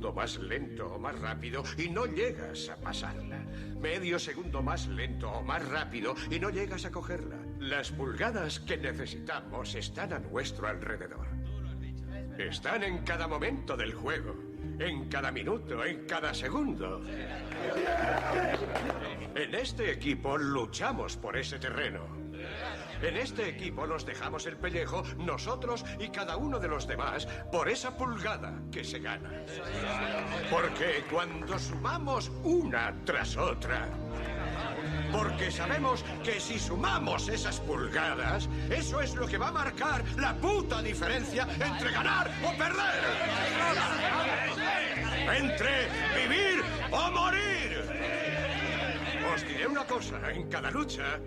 segundo más lento o más rápido y no llegas a pasarla. Medio segundo más lento o más rápido y no llegas a cogerla. Las pulgadas que necesitamos están a nuestro alrededor. Están en cada momento del juego, en cada minuto, en cada segundo. En este equipo luchamos por ese terreno. En este equipo nos dejamos el pellejo, nosotros y cada uno de los demás, por esa pulgada que se gana. Porque cuando sumamos una tras otra, porque sabemos que si sumamos esas pulgadas, eso es lo que va a marcar la puta diferencia entre ganar o perder. Entre vivir o morir. Os diré una cosa, en cada lucha,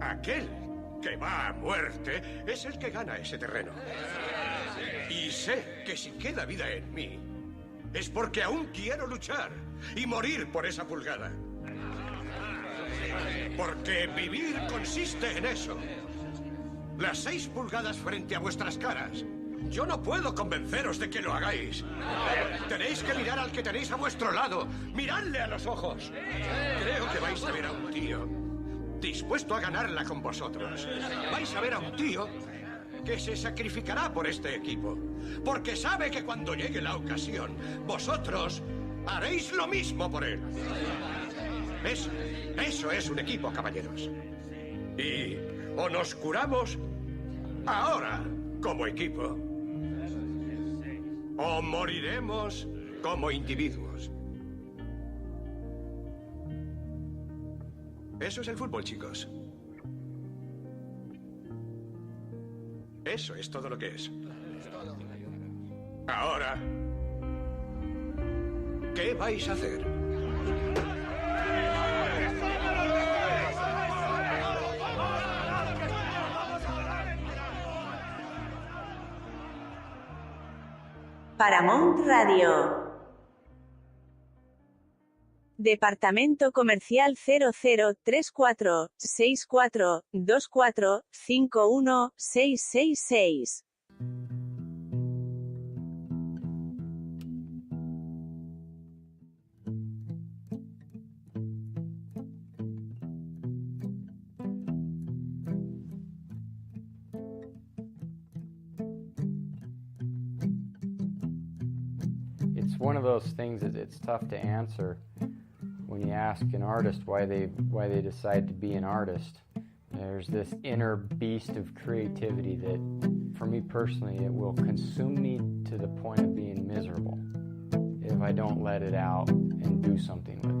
aquel que va a muerte es el que gana ese terreno. Y sé que si queda vida en mí, es porque aún quiero luchar y morir por esa pulgada. Porque vivir consiste en eso. Las 6 pulgadas frente a vuestras caras. Yo no puedo convenceros de que lo hagáis. Tenéis que mirar al que tenéis a vuestro lado. Miradle a los ojos. Creo que vais a ver a un tío dispuesto a ganarla con vosotros. Vais a ver a un tío que se sacrificará por este equipo. Porque sabe que cuando llegue la ocasión, vosotros haréis lo mismo por él. Eso es un equipo, caballeros. Y o nos curamos ahora como equipo, o moriremos como individuos. Eso es el fútbol, chicos. Eso es todo lo que es. Ahora, ¿qué vais a hacer? Paramount Radio. Departamento Comercial 0034 64 24 51 666. It's one of those things that it's tough to answer when you ask an artist why they decide to be an artist. There's this inner beast of creativity that, for me personally, it will consume me to the point of being miserable if I don't let it out and do something with it.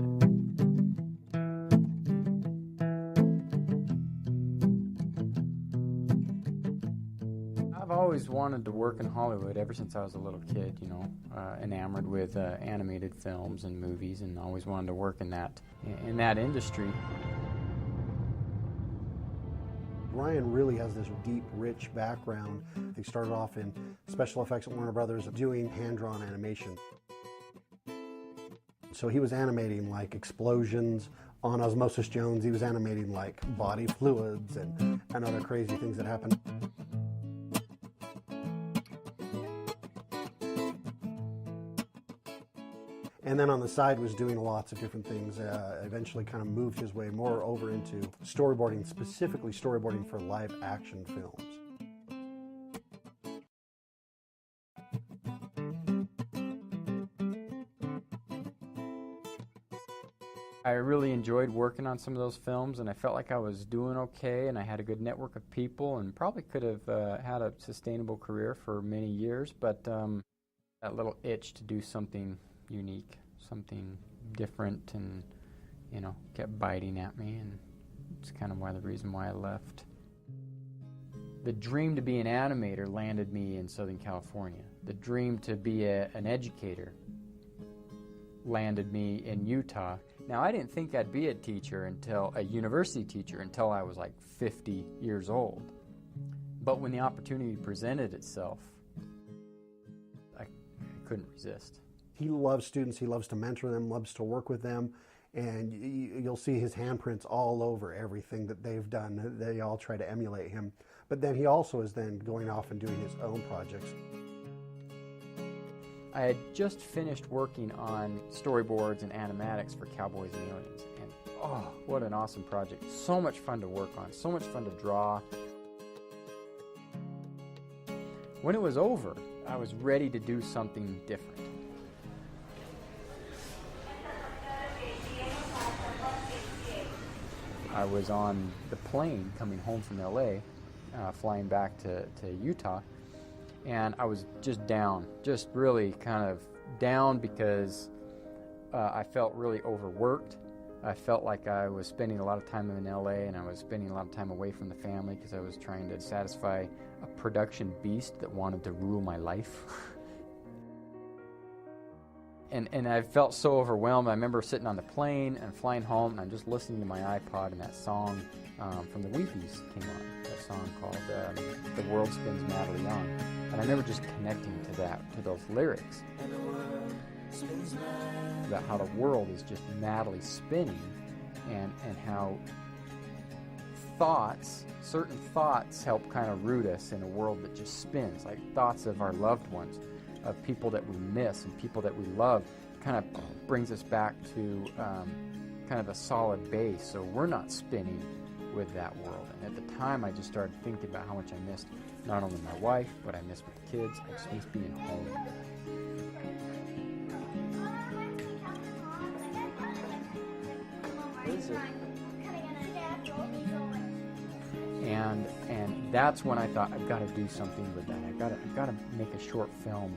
I've always wanted to work in Hollywood ever since I was a little kid, you know, enamored with animated films and movies, and always wanted to work in that industry. Ryan really has this deep, rich background. He started off in special effects at Warner Brothers doing hand-drawn animation. So he was animating like explosions on Osmosis Jones. He was animating like body fluids and other crazy things that happened. And then on the side was doing lots of different things. Eventually kind of moved his way more over into storyboarding, specifically storyboarding for live action films. I really enjoyed working on some of those films, and I felt like I was doing okay, and I had a good network of people, and probably could have had a sustainable career for many years, but that little itch to do something unique, something different, and, you know, kept biting at me, and it's kind of the reason why I left. The dream to be an animator landed me in Southern California. The dream to be an educator landed me in Utah. Now, I didn't think I'd be a university teacher until I was like 50 years old. But when the opportunity presented itself, I couldn't resist. He loves students, he loves to mentor them, loves to work with them, and you'll see his handprints all over everything that they've done. They all try to emulate him. But then he also is then going off and doing his own projects. I had just finished working on storyboards and animatics for Cowboys and Aliens, and oh, what an awesome project. So much fun to work on, so much fun to draw. When it was over, I was ready to do something different. I was on the plane coming home from LA, flying back to Utah, and I was just down, just really kind of down because I felt really overworked. I felt like I was spending a lot of time in LA and I was spending a lot of time away from the family because I was trying to satisfy a production beast that wanted to rule my life. And I felt so overwhelmed. I remember sitting on the plane and flying home, and I'm just listening to my iPod, and that song from the Weepies came on. That song called "The World Spins Madly On," and I remember just connecting to those lyrics about how the world is just madly spinning, and how certain thoughts help kind of root us in a world that just spins, like thoughts of our loved ones, of people that we miss and people that we love. Kind of brings us back to kind of a solid base, so we're not spinning with that world. And at the time, I just started thinking about how much I missed not only my wife, but I missed my kids. I just missed being home. And that's when I thought, I've got to do something with that. I've got to make a short film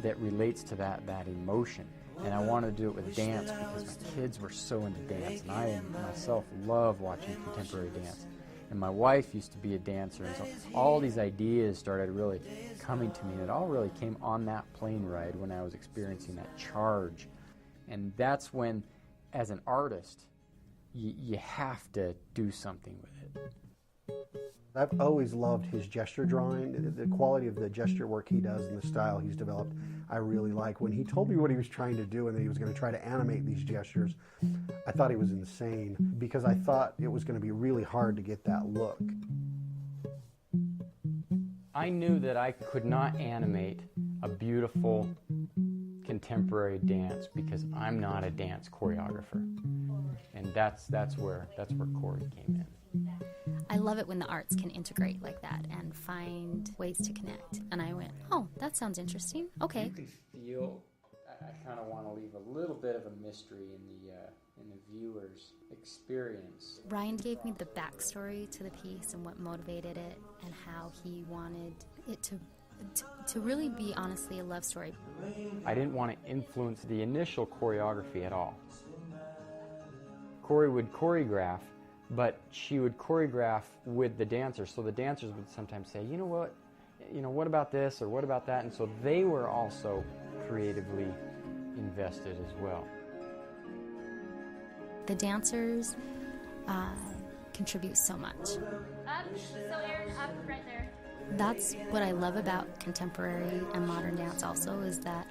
that relates to that emotion. And I wanted to do it with dance because my kids were so into dance, and I myself love watching contemporary dance. And my wife used to be a dancer, and so all these ideas started really coming to me, and it all really came on that plane ride when I was experiencing that charge. And that's when, as an artist, you have to do something with it. I've always loved his gesture drawing. The quality of the gesture work he does and the style he's developed, I really like. When he told me what he was trying to do and that he was going to try to animate these gestures, I thought he was insane because I thought it was going to be really hard to get that look. I knew that I could not animate a beautiful contemporary dance because I'm not a dance choreographer. And that's where Corey came in. I love it when the arts can integrate like that and find ways to connect. And I went, oh, that sounds interesting. Okay. You can feel, I kind of want to leave a little bit of a mystery in the viewer's experience. Ryan gave me the backstory to the piece and what motivated it and how he wanted it to really be, honestly, a love story. I didn't want to influence the initial choreography at all. Corey would choreograph, but she would choreograph with the dancers, so the dancers would sometimes say, you know what about this or what about that, and so they were also creatively invested as well. The dancers contribute so much. Up, so Aaron, up right there. That's what I love about contemporary and modern dance also, is that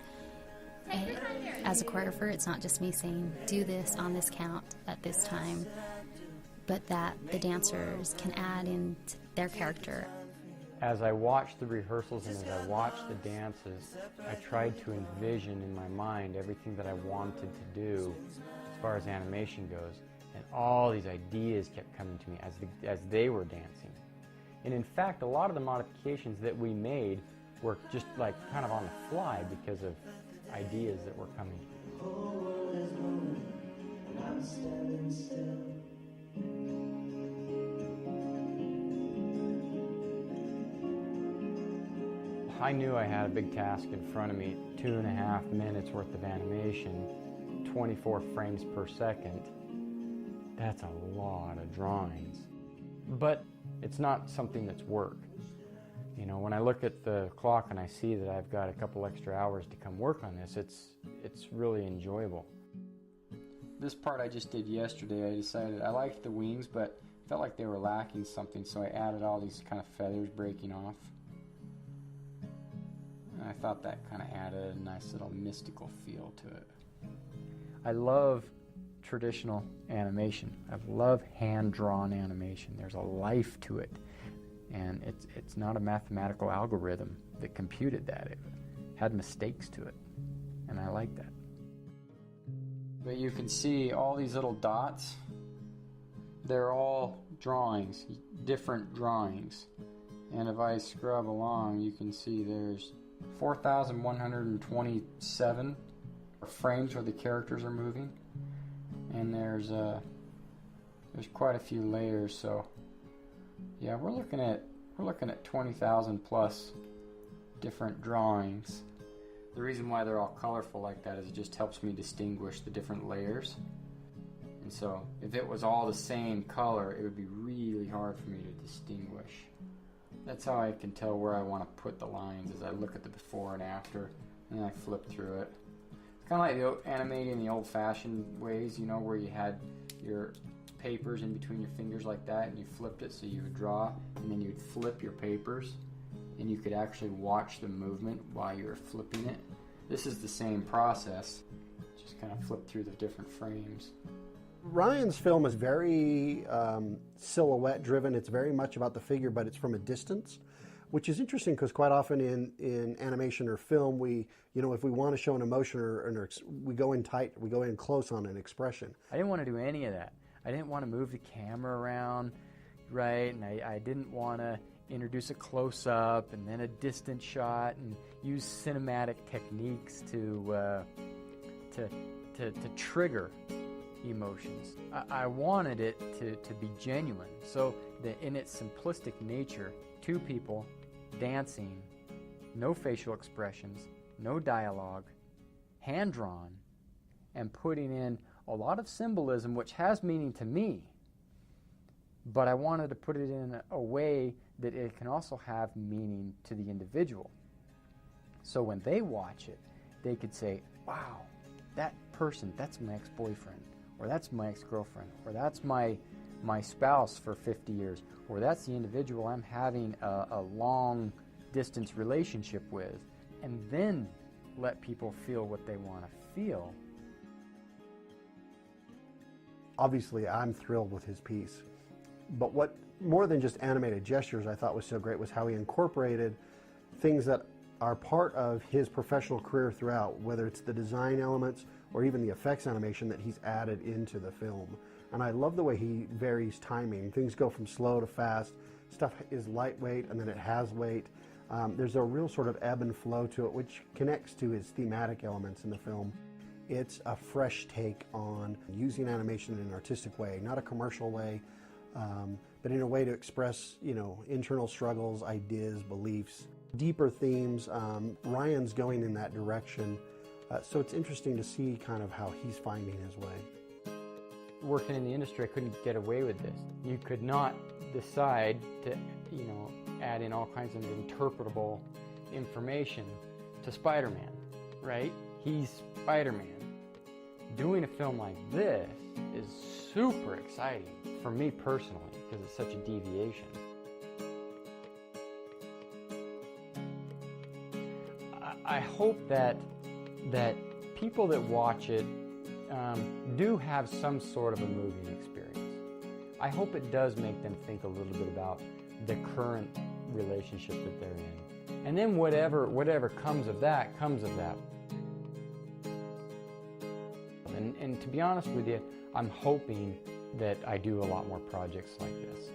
as a choreographer, it's not just me saying, do this on this count at this time, but that the dancers can add in their character. As I watched the rehearsals and as I watched the dances, I tried to envision in my mind everything that I wanted to do as far as animation goes, and all these ideas kept coming to me as they were dancing. And in fact, a lot of the modifications that we made were just like kind of on the fly because of ideas that were coming. I knew I had a big task in front of me, 2.5 minutes worth of animation, 24 frames per second. That's a lot of drawings. But it's not something that's work. You know, when I look at the clock and I see that I've got a couple extra hours to come work on this, it's really enjoyable. This part I just did yesterday, I decided I liked the wings, but felt like they were lacking something, so I added all these kind of feathers breaking off. And I thought that kind of added a nice little mystical feel to it. I love traditional animation. I love hand-drawn animation. There's a life to it. And it's not a mathematical algorithm that computed that. It had mistakes to it. and I like that. But you can see all these little dots. They're all drawings, different drawings. And if I scrub along, you can see there's 4,127 frames where the characters are moving. And there's quite a few layers, so yeah, we're looking at 20,000 plus different drawings. The reason why they're all colorful like that is it just helps me distinguish the different layers. And so if it was all the same color, it would be really hard for me to distinguish. That's how I can tell where I want to put the lines, as I look at the before and after, and then I flip through it. It's kind of like animating the old-fashioned ways, you know, where you had your papers in between your fingers like that, and you flipped it so you would draw, and then you'd flip your papers, and you could actually watch the movement while you were flipping it. This is the same process, just kind of flip through the different frames. Ryan's film is very silhouette driven. It's very much about the figure, but it's from a distance, which is interesting because quite often in animation or film, if we want to show an emotion or we go in tight, we go in close on an expression. I didn't want to do any of that. I didn't want to move the camera around, right? And I didn't want to introduce a close-up and then a distant shot and use cinematic techniques to trigger emotions. I wanted it to be genuine, so that in its simplistic nature, two people dancing, no facial expressions, no dialogue, hand-drawn, and putting in a lot of symbolism which has meaning to me, but I wanted to put it in a way that it can also have meaning to the individual. So when they watch it, they could say, wow, that person, that's my ex-boyfriend, or that's my ex-girlfriend, or that's my spouse for 50 years, or that's the individual I'm having a long-distance relationship with, and then let people feel what they want to feel. Obviously, I'm thrilled with his piece. But what, more than just animated gestures, I thought was so great was how he incorporated things that are part of his professional career throughout, whether it's the design elements or even the effects animation that he's added into the film. And I love the way he varies timing. Things go from slow to fast. Stuff is lightweight and then it has weight. There's a real sort of ebb and flow to it, which connects to his thematic elements in the film. It's a fresh take on using animation in an artistic way, not a commercial way, but in a way to express, internal struggles, ideas, beliefs, deeper themes. Ryan's going in that direction, so it's interesting to see kind of how he's finding his way. Working in the industry, I couldn't get away with this. You could not decide to, add in all kinds of interpretable information to Spider-Man, right? He's Spider-Man. Doing a film like this is super exciting for me personally because it's such a deviation. I hope that people that watch it do have some sort of a moving experience. I hope it does make them think a little bit about the current relationship that they're in. And then whatever comes of that, comes of that. And to be honest with you, I'm hoping that I do a lot more projects like this.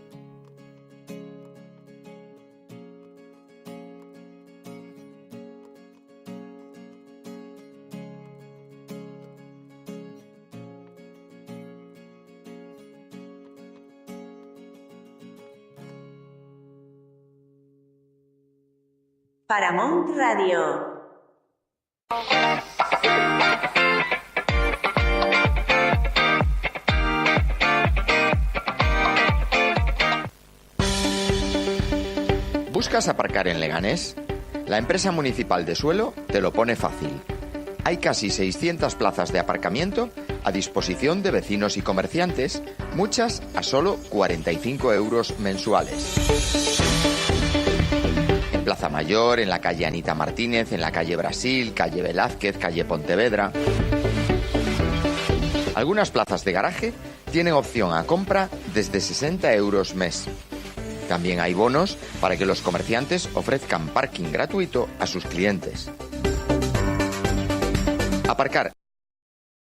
Paramount Radio. ¿Buscas aparcar en Leganés? La empresa municipal de suelo te lo pone fácil. Hay casi 600 plazas de aparcamiento a disposición de vecinos y comerciantes, muchas a solo 45 euros mensuales. En Plaza Mayor, en la calle Anita Martínez, en la calle Brasil, calle Velázquez, calle Pontevedra. Algunas plazas de garaje tienen opción a compra desde 60 euros mes. También hay bonos para que los comerciantes ofrezcan parking gratuito a sus clientes. Aparcar